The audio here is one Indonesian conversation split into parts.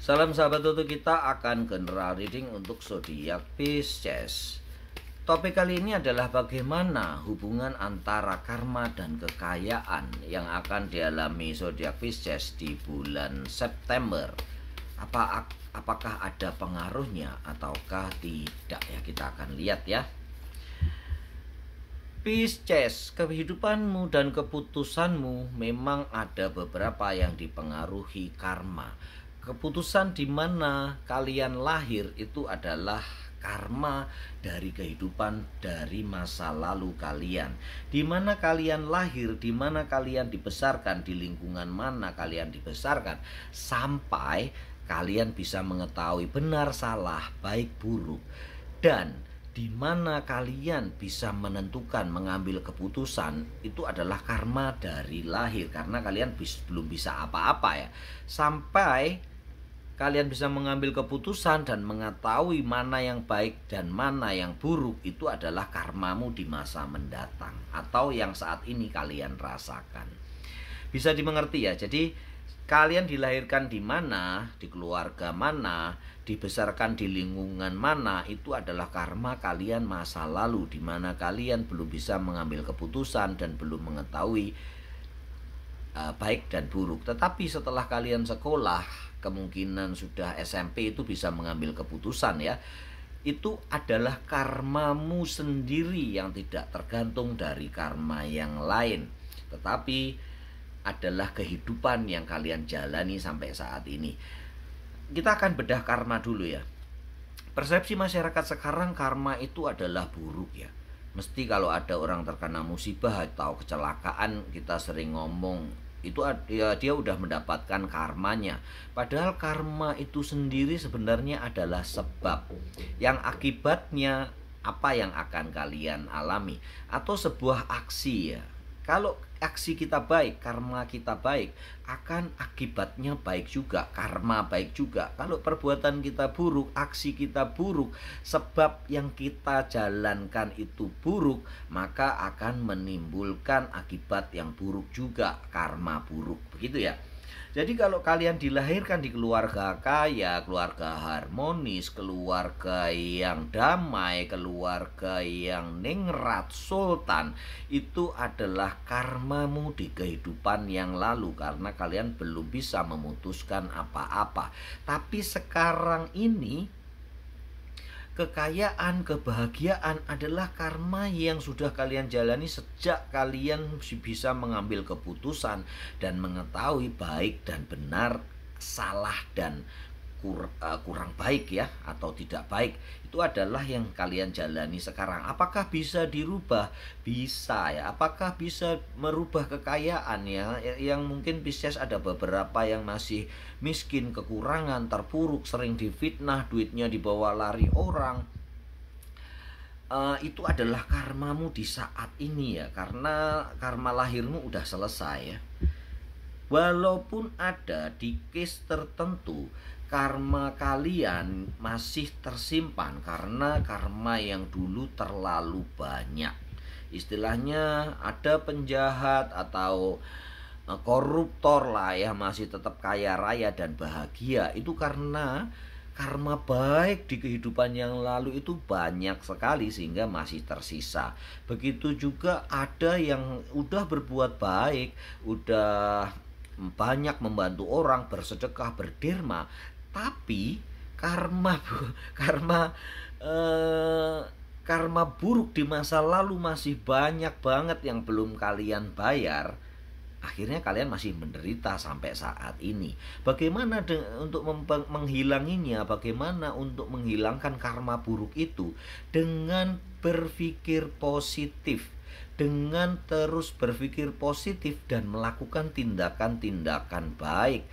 Salam sahabat Tutu, kita akan general reading untuk zodiak Pisces. Topik kali ini adalah bagaimana hubungan antara karma dan kekayaan yang akan dialami zodiak Pisces di bulan September. Apakah ada pengaruhnya ataukah tidak ya, kita akan lihat ya. Pisces, kehidupanmu dan keputusanmu memang ada beberapa yang dipengaruhi karma. Keputusan di mana kalian lahir itu adalah karma dari kehidupan dari masa lalu kalian. Di mana kalian lahir, di mana kalian dibesarkan, di lingkungan mana kalian dibesarkan, sampai kalian bisa mengetahui benar salah, baik buruk, dan di mana kalian bisa menentukan mengambil keputusan itu adalah karma dari lahir, karena kalian belum bisa apa-apa ya. Sampai kalian bisa mengambil keputusan dan mengetahui mana yang baik dan mana yang buruk, itu adalah karmamu di masa mendatang atau yang saat ini kalian rasakan. Bisa dimengerti ya. Jadi kalian dilahirkan di mana, di keluarga mana, dibesarkan di lingkungan mana, itu adalah karma kalian masa lalu, di mana kalian belum bisa mengambil keputusan dan belum mengetahui baik dan buruk. Tetapi setelah kalian sekolah, kemungkinan sudah SMP, itu bisa mengambil keputusan ya. Itu adalah karmamu sendiri yang tidak tergantung dari karma yang lain, tetapi adalah kehidupan yang kalian jalani sampai saat ini. Kita akan bedah karma dulu ya. Persepsi masyarakat sekarang karma itu adalah buruk ya. Mesti kalau ada orang terkena musibah atau kecelakaan, kita sering ngomong itu dia udah mendapatkan karmanya. Padahal karma itu sendiri sebenarnya adalah sebab yang akibatnya apa yang akan kalian alami, atau sebuah aksi ya. Kalau aksi kita baik, karma kita baik, akan akibatnya baik juga, karma baik juga. Kalau perbuatan kita buruk, aksi kita buruk, sebab yang kita jalankan itu buruk, maka akan menimbulkan akibat yang buruk juga, karma buruk. Begitu ya. Jadi kalau kalian dilahirkan di keluarga kaya, keluarga harmonis, keluarga yang damai, keluarga yang ningrat sultan, itu adalah karmamu di kehidupan yang lalu, karena kalian belum bisa memutuskan apa-apa. Tapi sekarang ini kekayaan, kebahagiaan adalah karma yang sudah kalian jalani sejak kalian bisa mengambil keputusan dan mengetahui baik dan benar, salah dan kurang baik ya, atau tidak baik. Itu adalah yang kalian jalani sekarang. Apakah bisa dirubah? Bisa ya. Apakah bisa merubah kekayaan ya? Yang mungkin Pisces ada beberapa yang masih miskin, kekurangan, terpuruk, sering difitnah, duitnya dibawa lari orang. Itu adalah karmamu di saat ini ya, karena karma lahirmu udah selesai ya. Walaupun ada di case tertentu karma kalian masih tersimpan karena karma yang dulu terlalu banyak. Istilahnya ada penjahat atau koruptor lah ya, masih tetap kaya raya dan bahagia. Itu karena karma baik di kehidupan yang lalu itu banyak sekali sehingga masih tersisa. Begitu juga ada yang udah berbuat baik, udah banyak membantu orang, bersedekah, berderma, tapi karma buruk di masa lalu masih banyak banget yang belum kalian bayar. Akhirnya kalian masih menderita sampai saat ini. Bagaimana untuk menghilanginya? Bagaimana untuk menghilangkan karma buruk itu? Dengan berpikir positif, dengan terus berpikir positif dan melakukan tindakan-tindakan baik,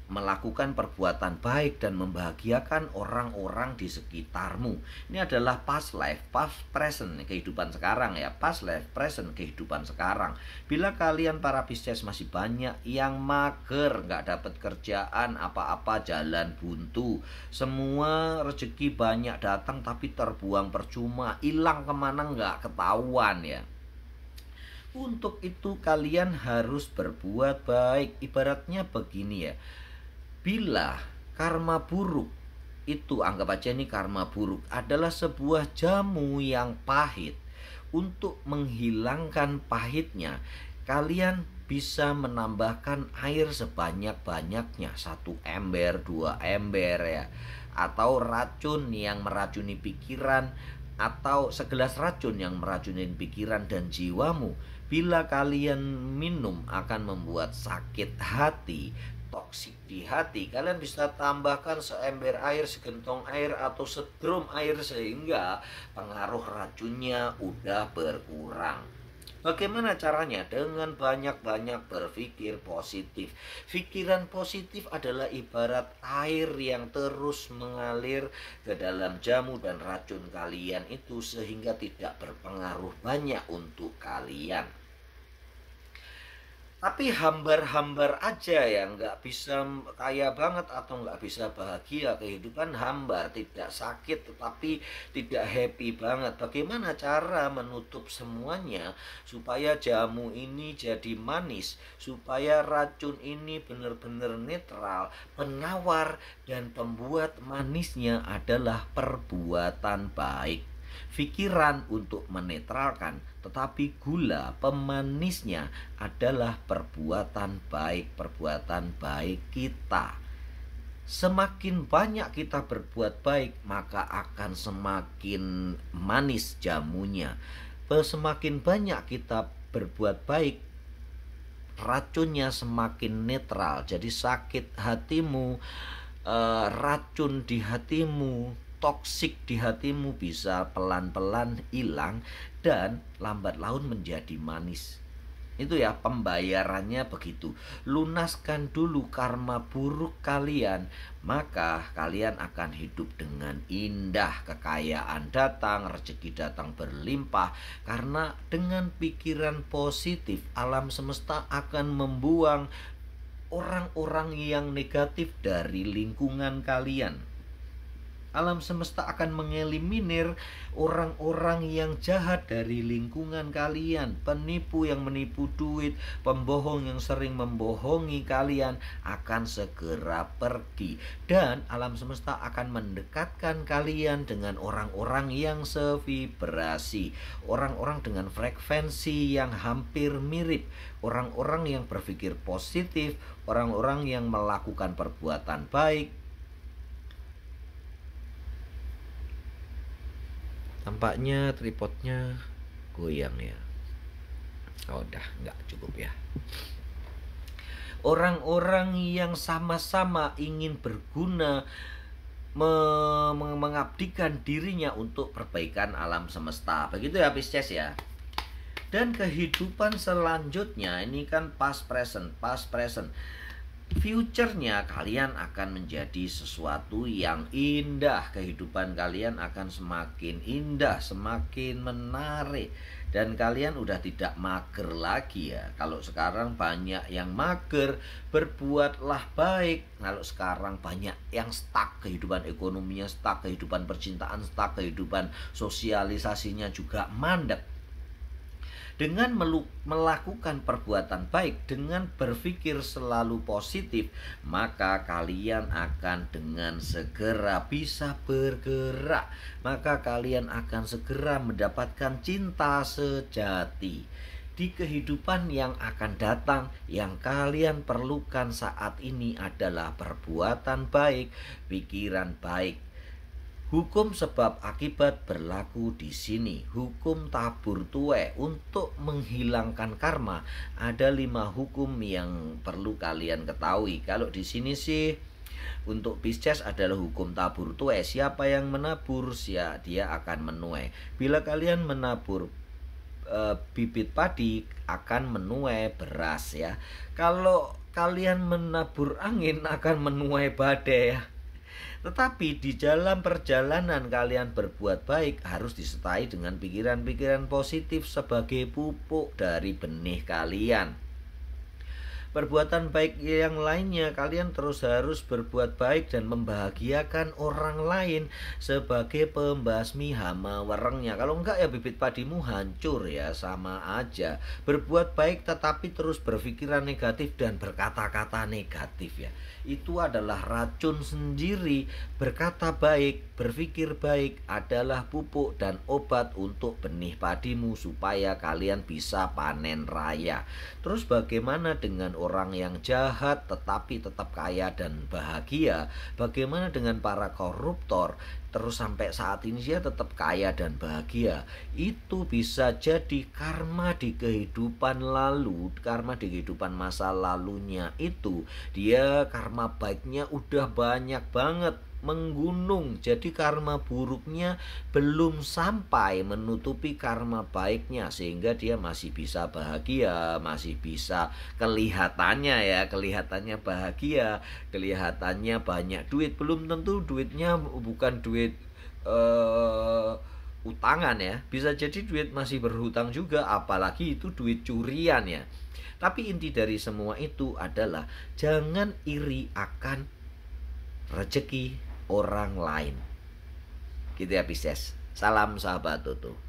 melakukan perbuatan baik dan membahagiakan orang-orang di sekitarmu. Ini adalah past life, past present, kehidupan sekarang ya. Past life, present, kehidupan sekarang. Bila kalian para Pisces masih banyak yang mager, nggak dapat kerjaan apa-apa, jalan buntu, semua rezeki banyak datang tapi terbuang percuma, hilang kemana nggak ketahuan ya. Untuk itu kalian harus berbuat baik. Ibaratnya begini ya, bila Karma buruk itu, anggap aja ini karma buruk, adalah sebuah jamu yang pahit. Untuk menghilangkan pahitnya, kalian bisa menambahkan air sebanyak-banyaknya, 1 ember, 2 ember ya, atau racun yang meracuni pikiran, atau segelas racun yang meracuni pikiran dan jiwamu. Bila kalian minum akan membuat sakit hati, toksik di hati, kalian bisa tambahkan seember air, segentong air, atau sedrum air, sehingga pengaruh racunnya udah berkurang. Bagaimana caranya? Dengan banyak-banyak berpikir positif. Pikiran positif adalah ibarat air yang terus mengalir ke dalam jamu dan racun kalian itu, sehingga tidak berpengaruh banyak untuk kalian. Tapi hambar-hambar aja ya, nggak bisa kaya banget atau nggak bisa bahagia. Kehidupan hambar, tidak sakit tetapi tidak happy banget. Bagaimana cara menutup semuanya supaya jamu ini jadi manis, supaya racun ini benar-benar netral, penawar, dan pembuat manisnya adalah perbuatan baik. Pikiran untuk menetralkan, tetapi gula pemanisnya adalah perbuatan baik kita. Semakin banyak kita berbuat baik, maka akan semakin manis jamunya. Semakin banyak kita berbuat baik, racunnya semakin netral. Jadi sakit hatimu, racun di hatimu, toksik di hatimu bisa pelan-pelan hilang dan lambat laun menjadi manis. Itu ya, pembayarannya begitu. Lunaskan dulu karma buruk kalian, maka kalian akan hidup dengan indah. Kekayaan datang, rezeki datang berlimpah. Karena dengan pikiran positif, alam semesta akan membuang orang-orang yang negatif dari lingkungan kalian. Alam semesta akan mengeliminir orang-orang yang jahat dari lingkungan kalian. Penipu yang menipu duit, pembohong yang sering membohongi kalian akan segera pergi. Dan alam semesta akan mendekatkan kalian dengan orang-orang yang sevibrasi, orang-orang dengan frekuensi yang hampir mirip, orang-orang yang berpikir positif, orang-orang yang melakukan perbuatan baik. Tampaknya tripodnya goyang ya. Oh, udah nggak cukup ya. Orang-orang yang sama-sama ingin berguna, mengabdikan dirinya untuk perbaikan alam semesta. Begitu ya Pisces ya. Dan kehidupan selanjutnya ini kan past present. Future-nya kalian akan menjadi sesuatu yang indah. Kehidupan kalian akan semakin indah, semakin menarik. Dan kalian udah tidak mager lagi ya. Kalau sekarang banyak yang mager, berbuatlah baik. Kalau sekarang banyak yang stuck, kehidupan ekonominya stuck, kehidupan percintaan stuck, kehidupan sosialisasinya juga mandek. Dengan melakukan perbuatan baik, dengan berpikir selalu positif, maka kalian akan dengan segera bisa bergerak. Maka kalian akan segera mendapatkan cinta sejati. Di kehidupan yang akan datang, yang kalian perlukan saat ini adalah perbuatan baik, pikiran baik. Hukum sebab akibat berlaku di sini. Hukum tabur tuai. Untuk menghilangkan karma, ada 5 hukum yang perlu kalian ketahui. Kalau di sini sih untuk Pisces adalah hukum tabur tuai. Siapa yang menabur, dia akan menuai. Bila kalian menabur bibit padi, akan menuai beras ya. Kalau kalian menabur angin, akan menuai badai ya. Tetapi di dalam perjalanan kalian berbuat baik harus disertai dengan pikiran-pikiran positif sebagai pupuk dari benih kalian. Perbuatan baik yang lainnya, kalian terus harus berbuat baik dan membahagiakan orang lain sebagai pembasmi hama werengnya. Kalau enggak ya bibit padimu hancur ya, sama aja. Berbuat baik tetapi terus berpikiran negatif dan berkata-kata negatif ya, itu adalah racun sendiri. Berkata baik, berpikir baik adalah pupuk dan obat untuk benih padimu supaya kalian bisa panen raya. Terus bagaimana dengan orang yang jahat tetapi tetap kaya dan bahagia? Bagaimana dengan para koruptor? Terus sampai saat ini dia tetap kaya dan bahagia. Itu bisa jadi karma di kehidupan lalu, karma di kehidupan masa lalunya itu. Dia karma baiknya udah banyak banget menggunung, jadi karma buruknya belum sampai menutupi karma baiknya, sehingga dia masih bisa bahagia, masih bisa kelihatannya bahagia, kelihatannya banyak duit. Belum tentu duitnya bukan duit utangan ya, bisa jadi duit masih berhutang juga, apalagi itu duit curian ya. Tapi inti dari semua itu adalah jangan iri akan rezeki orang lain. Gitu ya Pisces. Salam sahabat Toto.